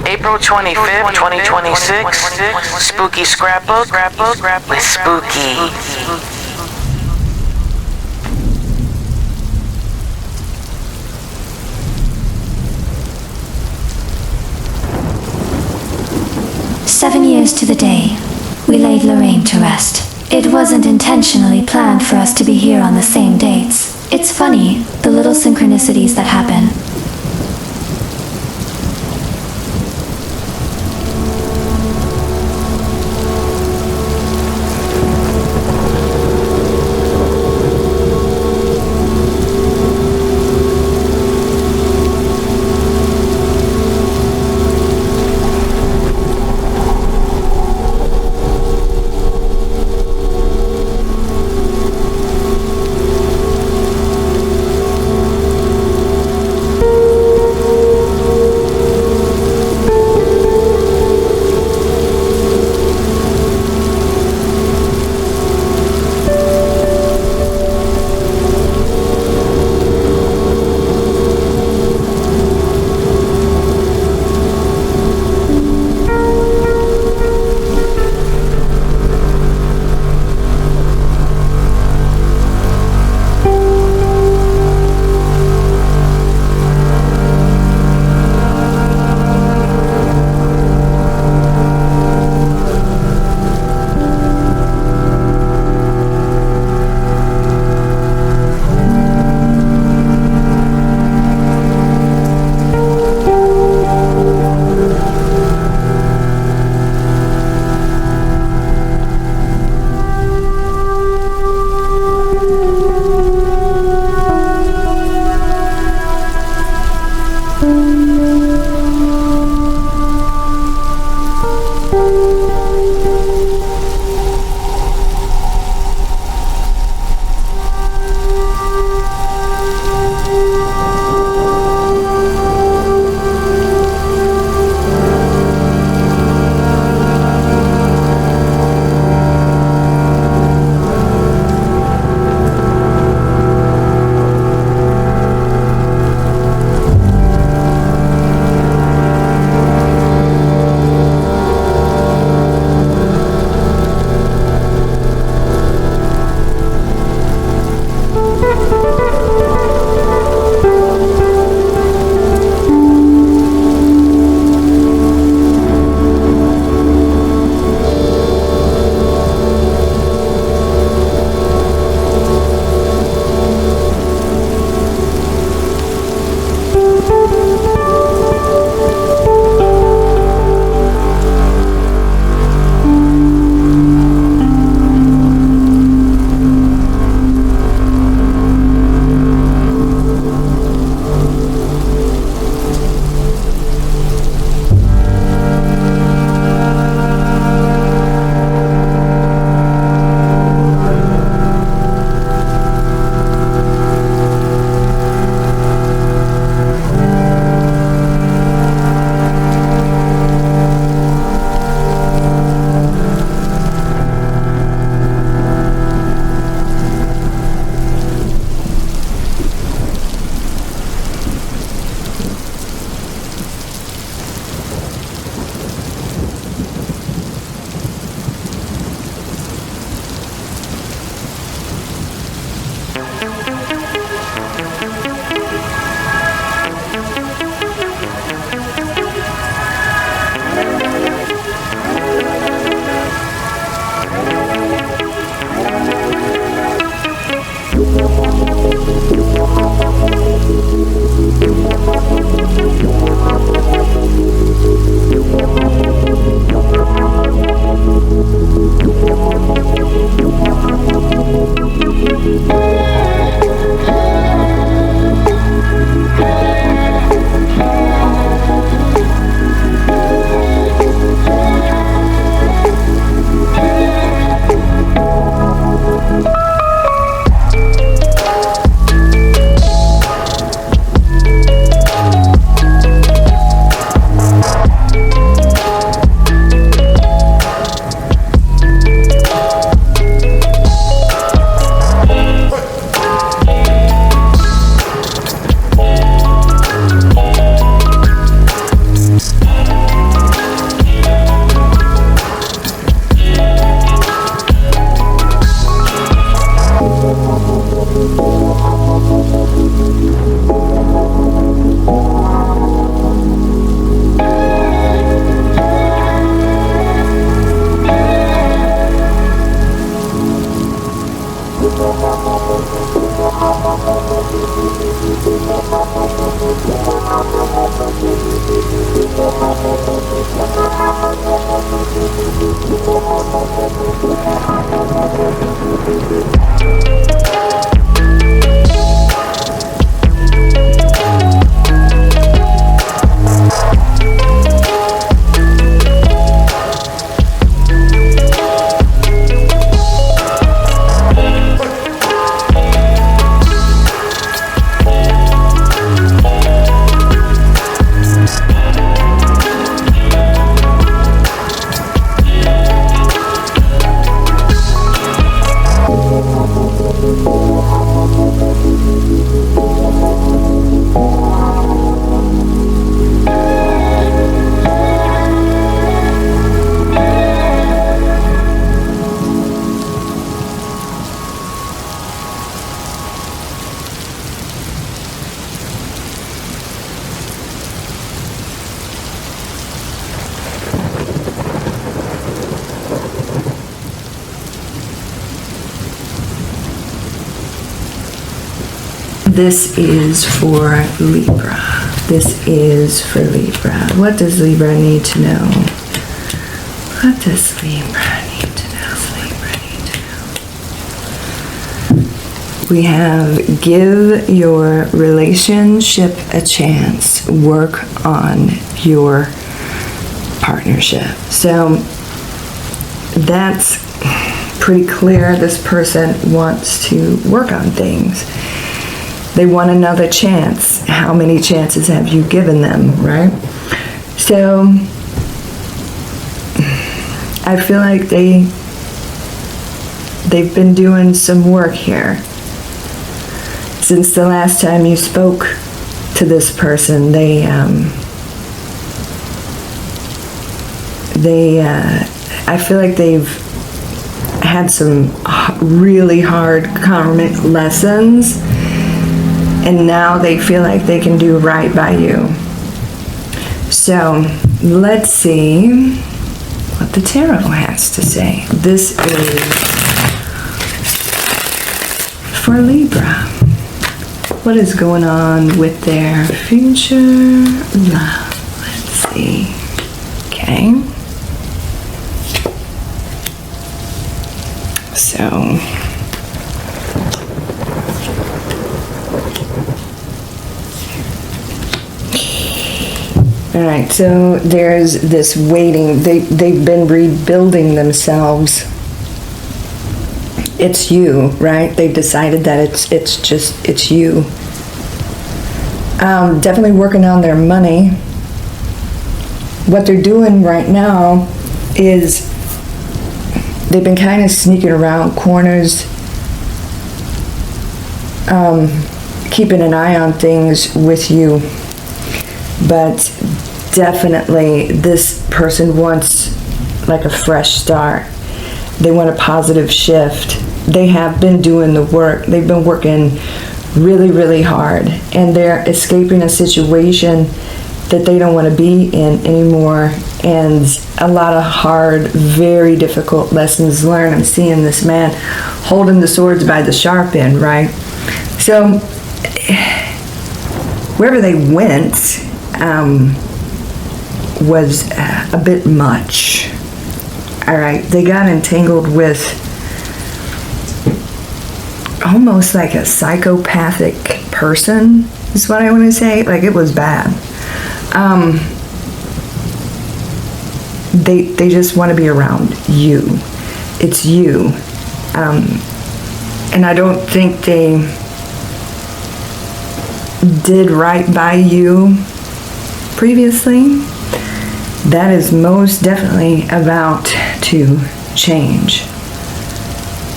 April 25th, 2026. Spooky scrapbook with Spooky. "7 years to the day, we laid Lorraine to rest. It wasn't intentionally planned for us to be here on the same dates. It's funny, the little synchronicities that happen. this is for Libra. This is for Libra. What does Libra need to know? What does Libra need to know? We have give your relationship a chance. Work on your partnership. So that's pretty clear. This person wants to work on things. They want another chance. How many chances have you given them, right? So I feel like they've been doing some work here. Since the last time you spoke to this person, I feel like they've had some really hard karmic lessons, and now they feel like they can do right by you. So let's see what the tarot has to say. This is for Libra. What is going on with their future love? Let's see. Okay. So all right, so there's this waiting. They've been rebuilding themselves. It's you, right? They've decided that it's you. Definitely working on their money. What they're doing right now is they've been kind of sneaking around corners, keeping an eye on things with you. But definitely this person wants like a fresh start. They want a positive shift. They have been doing the work. They've been working really, really hard, and they're escaping a situation that they don't want to be in anymore, and a lot of hard, very difficult lessons learned. I'm seeing this man holding the swords by the sharp end, right? So wherever they went was a bit much. All right, they got entangled with almost like a psychopathic person, is what I want to say. Like, it was bad. They just want to be around you. It's you. And I don't think they did right by you previously. That is most definitely about to change.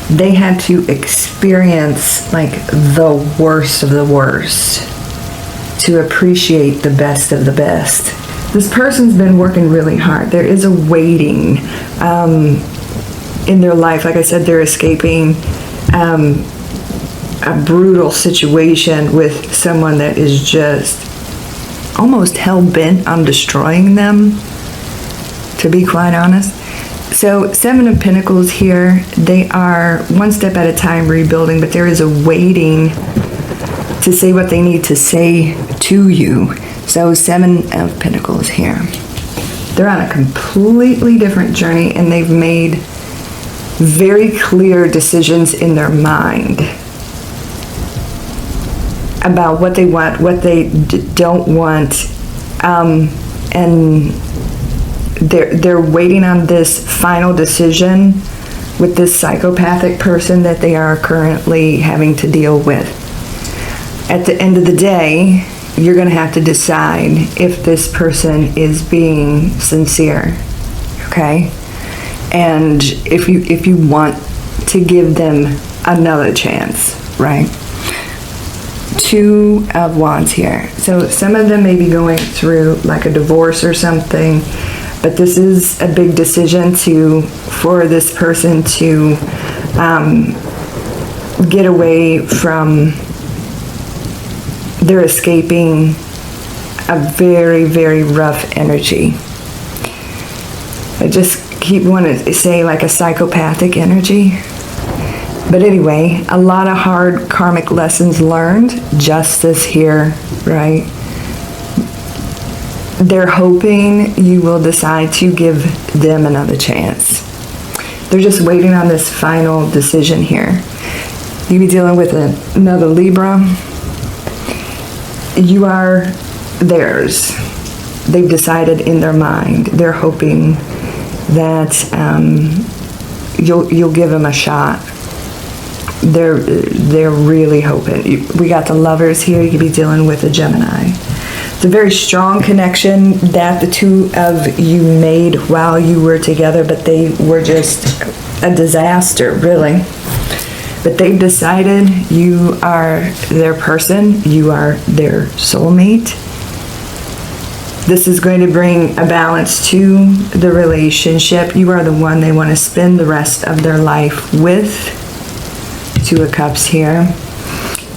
They had to experience like the worst of the worst to appreciate the best of the best. This person's been working really hard. There is a waiting in their life. Like I said, they're escaping a brutal situation with someone that is just almost hell-bent on destroying them, to be quite honest. So 7 of Pentacles here, they are one step at a time rebuilding, but there is a waiting to say what they need to say to you. So 7 of Pentacles here. They're on a completely different journey, and they've made very clear decisions in their mind about what they want, what they don't want, and they're waiting on this final decision with this psychopathic person that they are currently having to deal with. At the end of the day, you're going to have to decide if this person is being sincere, okay? And if you want to give them another chance, right? 2 of Wands here. So some of them may be going through like a divorce or something, but this is a big decision for this person to get away from. They're escaping a very, very rough energy. I just keep wanting to say like a psychopathic energy. But anyway, a lot of hard karmic lessons learned, justice here, right? They're hoping you will decide to give them another chance. They're just waiting on this final decision here. You be dealing with another Libra. You are theirs. They've decided in their mind. They're hoping that you'll give them a shot. They're really hoping. We got the Lovers here. You could be dealing with a Gemini. It's a very strong connection that the two of you made while you were together, but they were just a disaster, really. But they've decided you are their person. You are their soulmate. This is going to bring a balance to the relationship. You are the one they want to spend the rest of their life with. Two of Cups here.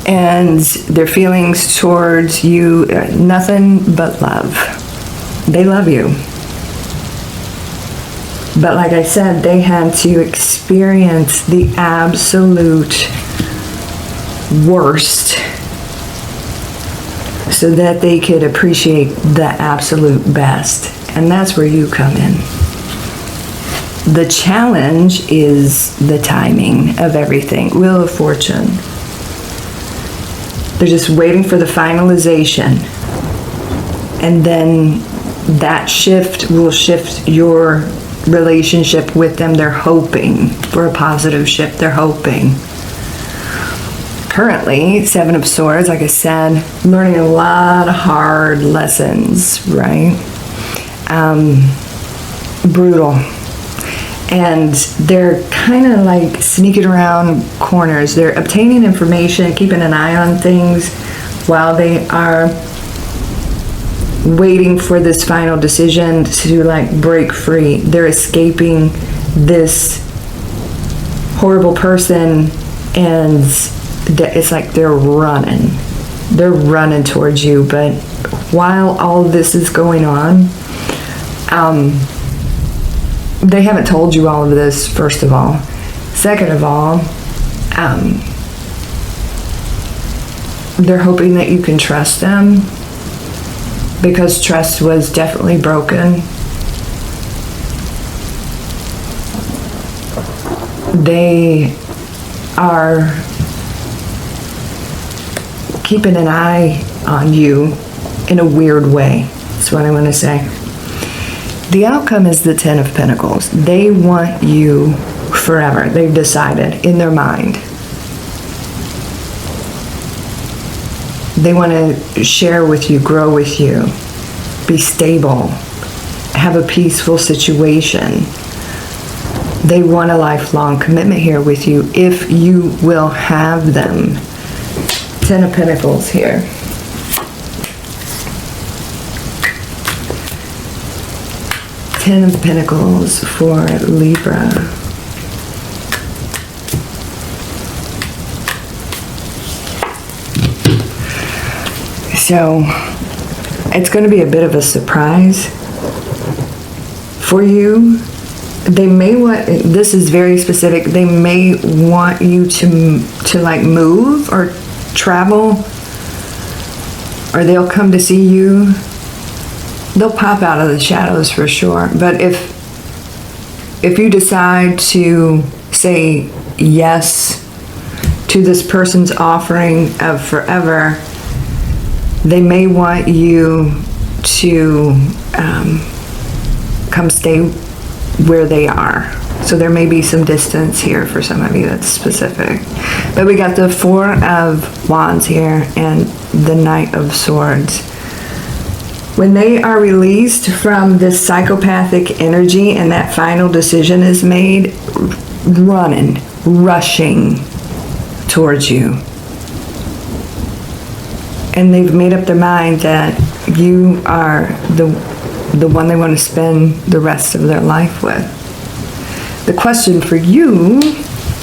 And their feelings towards you, nothing but love. They love you. But like I said, they had to experience the absolute worst so that they could appreciate the absolute best. And that's where you come in. The challenge is the timing of everything. Wheel of Fortune. They're just waiting for the finalization. And then that shift will shift your relationship with them. They're hoping for a positive shift. They're hoping. Currently, Seven of Swords, like I said, learning a lot of hard lessons, right? Brutal. And they're kind of like sneaking around corners. They're obtaining information, keeping an eye on things while they are waiting for this final decision to like break free. They're escaping this horrible person, and it's like they're running towards you. But while all this is going on, they haven't told you all of this, first of all. Second of all, they're hoping that you can trust them, because trust was definitely broken. They are keeping an eye on you in a weird way. That's what I want to say. The outcome is the Ten of Pentacles. They want you forever. They've decided in their mind. They want to share with you, grow with you, be stable, have a peaceful situation. They want a lifelong commitment here with you if you will have them. Ten of Pentacles here. Ten of Pentacles for Libra. So, it's going to be a bit of a surprise for you. They may want, this is very specific, they may want you to like move or travel, or they'll come to see you. They'll pop out of the shadows for sure. But if you decide to say yes to this person's offering of forever, they may want you to come stay where they are. So there may be some distance here for some of you. That's specific. But we got the Four of Wands here and the Knight of Swords. When they are released from this psychopathic energy and that final decision is made, rushing towards you. And they've made up their mind that you are the one they want to spend the rest of their life with. The question for you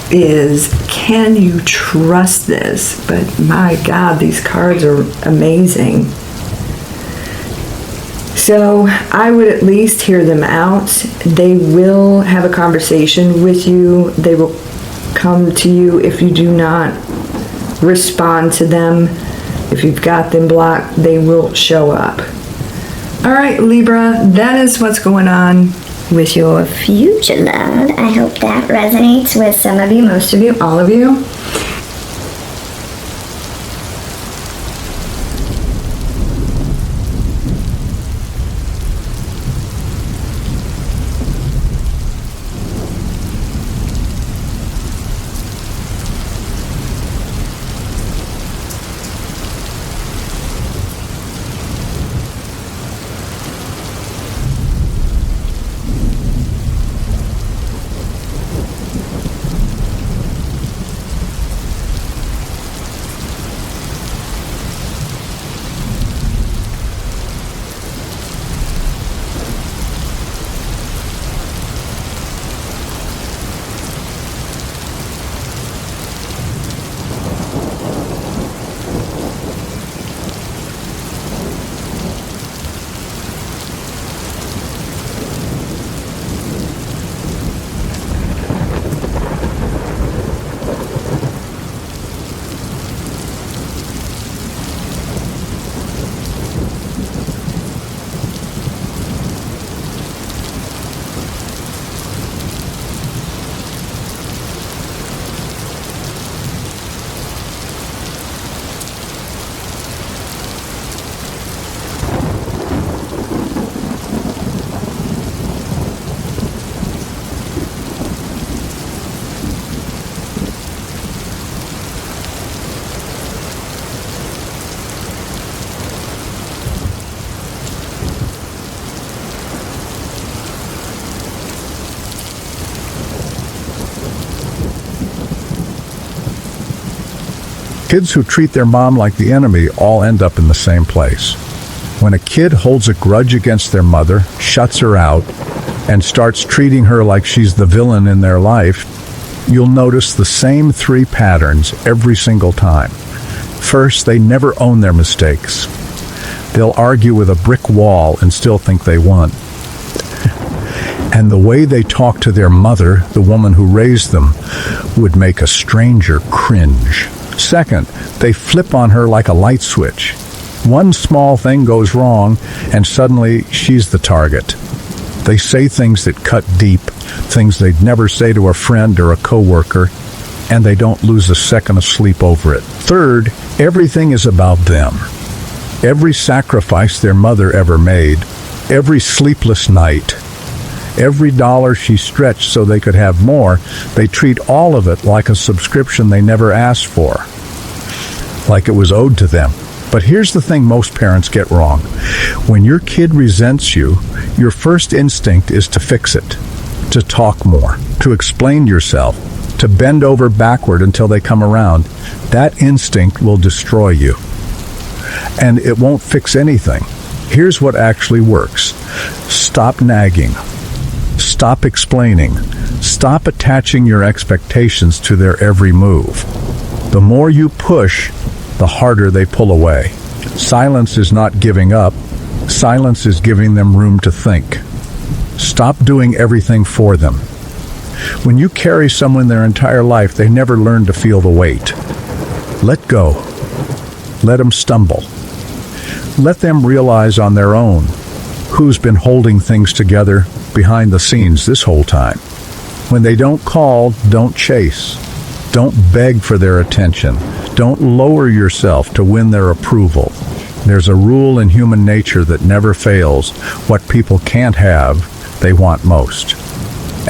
is, can you trust this? But my God, these cards are amazing. So I would at least hear them out. They will have a conversation with you. They will come to you if you do not respond to them. If you've got them blocked, they will show up. All right, Libra, that is what's going on with your future love. I hope that resonates with some of you, most of you, all of you. Kids who treat their mom like the enemy all end up in the same place. When a kid holds a grudge against their mother, shuts her out, and starts treating her like she's the villain in their life, you'll notice the same three patterns every single time. First, they never own their mistakes. They'll argue with a brick wall and still think they won. And the way they talk to their mother, the woman who raised them, would make a stranger cringe. Second, they flip on her like a light switch. One small thing goes wrong, and suddenly she's the target. They say things that cut deep, things they'd never say to a friend or a coworker, and they don't lose a second of sleep over it. Third, everything is about them. Every sacrifice their mother ever made, every sleepless night, every dollar she stretched so they could have more, they treat all of it like a subscription they never asked for, like it was owed to them. But here's the thing most parents get wrong. When your kid resents you, your first instinct is to fix it, to talk more, to explain yourself, to bend over backward until they come around. That instinct will destroy you. And it won't fix anything. Here's what actually works. Stop nagging. Stop explaining. Stop attaching your expectations to their every move. The more you push, the harder they pull away. Silence is not giving up. Silence is giving them room to think. Stop doing everything for them. When you carry someone their entire life, they never learn to feel the weight. Let go. Let them stumble. Let them realize on their own who's been holding things together behind the scenes this whole time. When they don't call, don't chase. Don't beg for their attention. Don't lower yourself to win their approval. There's a rule in human nature that never fails. What people can't have, they want most.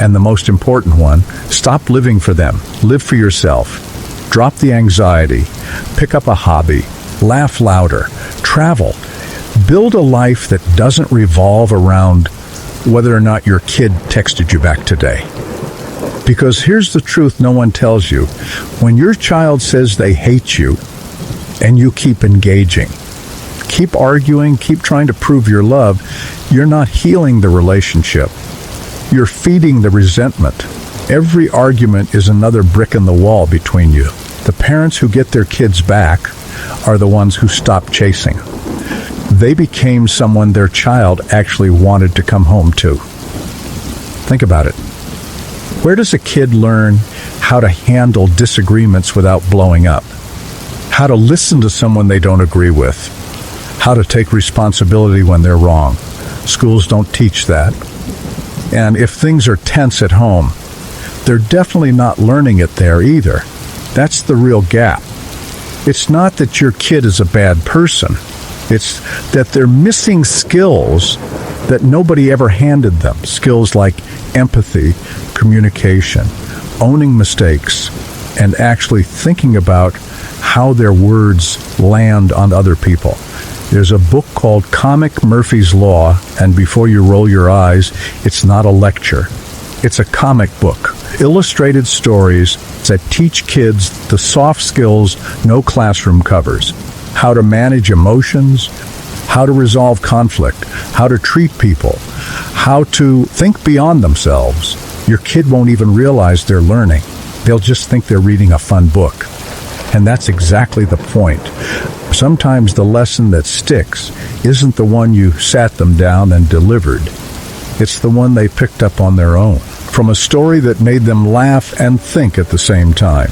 And the most important one, stop living for them. Live for yourself. Drop the anxiety. Pick up a hobby. Laugh louder. Travel. Build a life that doesn't revolve around whether or not your kid texted you back today. Because here's the truth no one tells you. When your child says they hate you, and you keep engaging, keep arguing, keep trying to prove your love, you're not healing the relationship. You're feeding the resentment. Every argument is another brick in the wall between you. The parents who get their kids back are the ones who stop chasing. They became someone their child actually wanted to come home to. Think about it. Where does a kid learn how to handle disagreements without blowing up? How to listen to someone they don't agree with? How to take responsibility when they're wrong? Schools don't teach that. And if things are tense at home, they're definitely not learning it there either. That's the real gap. It's not that your kid is a bad person. It's that they're missing skills that nobody ever handed them. Skills like empathy, communication, owning mistakes, and actually thinking about how their words land on other people. There's a book called Comic Murphy's Law, and before you roll your eyes, it's not a lecture. It's a comic book, illustrated stories that teach kids the soft skills no classroom covers. How to manage emotions, how to resolve conflict, how to treat people, how to think beyond themselves. Your kid won't even realize they're learning. They'll just think they're reading a fun book. And that's exactly the point. Sometimes the lesson that sticks isn't the one you sat them down and delivered. It's the one they picked up on their own, from a story that made them laugh and think at the same time.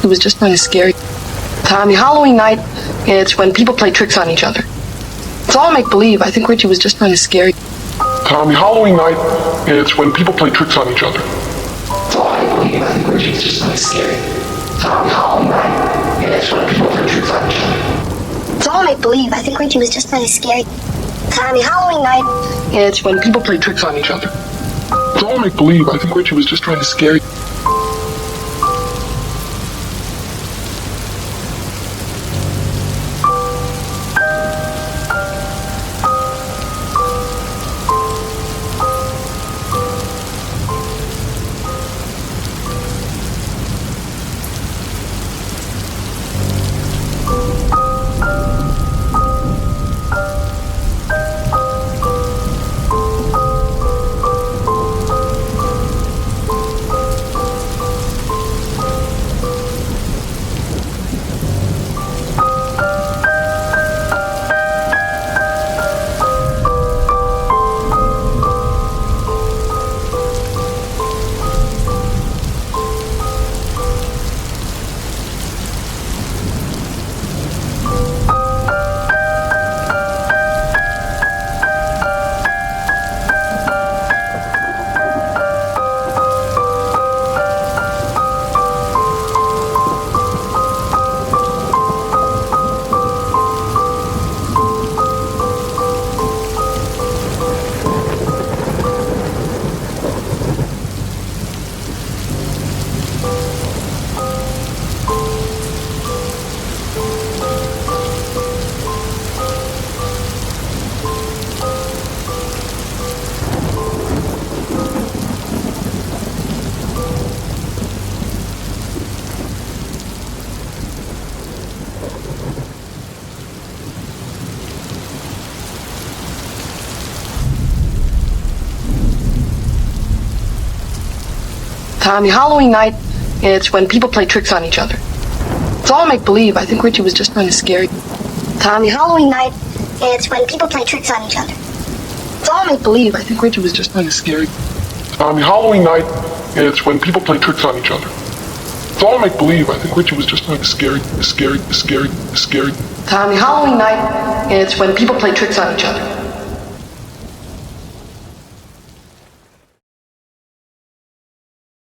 Richie was just trying to scare you. Tommy, Halloween night, it's when people play tricks on each other. It's all make-believe. I think Richie was just trying to scare you. Tommy, Halloween night, it's when people play tricks on each other. It's all make-believe. I think Richie was just trying to scare you. Tommy, Halloween night, it's when people play tricks on each other. It's all make-believe. I think Richie was just trying to scare you. Tommy, Halloween night. It's when people play tricks on each other. It's all make-believe. I think Richie was just trying to scare you. Tommy, Halloween night, it's when people play tricks on each other. It's all make-believe. I think Richie was just trying to scare you. Tommy, Halloween night. It's when people play tricks on each other. It's all make-believe. I think Richie was just trying to scare you. Tommy, Halloween night, it's when people play tricks on each other. It's all make-believe. I think Richie was just trying to scare you. Tommy, Halloween night, it's when people play tricks on each other.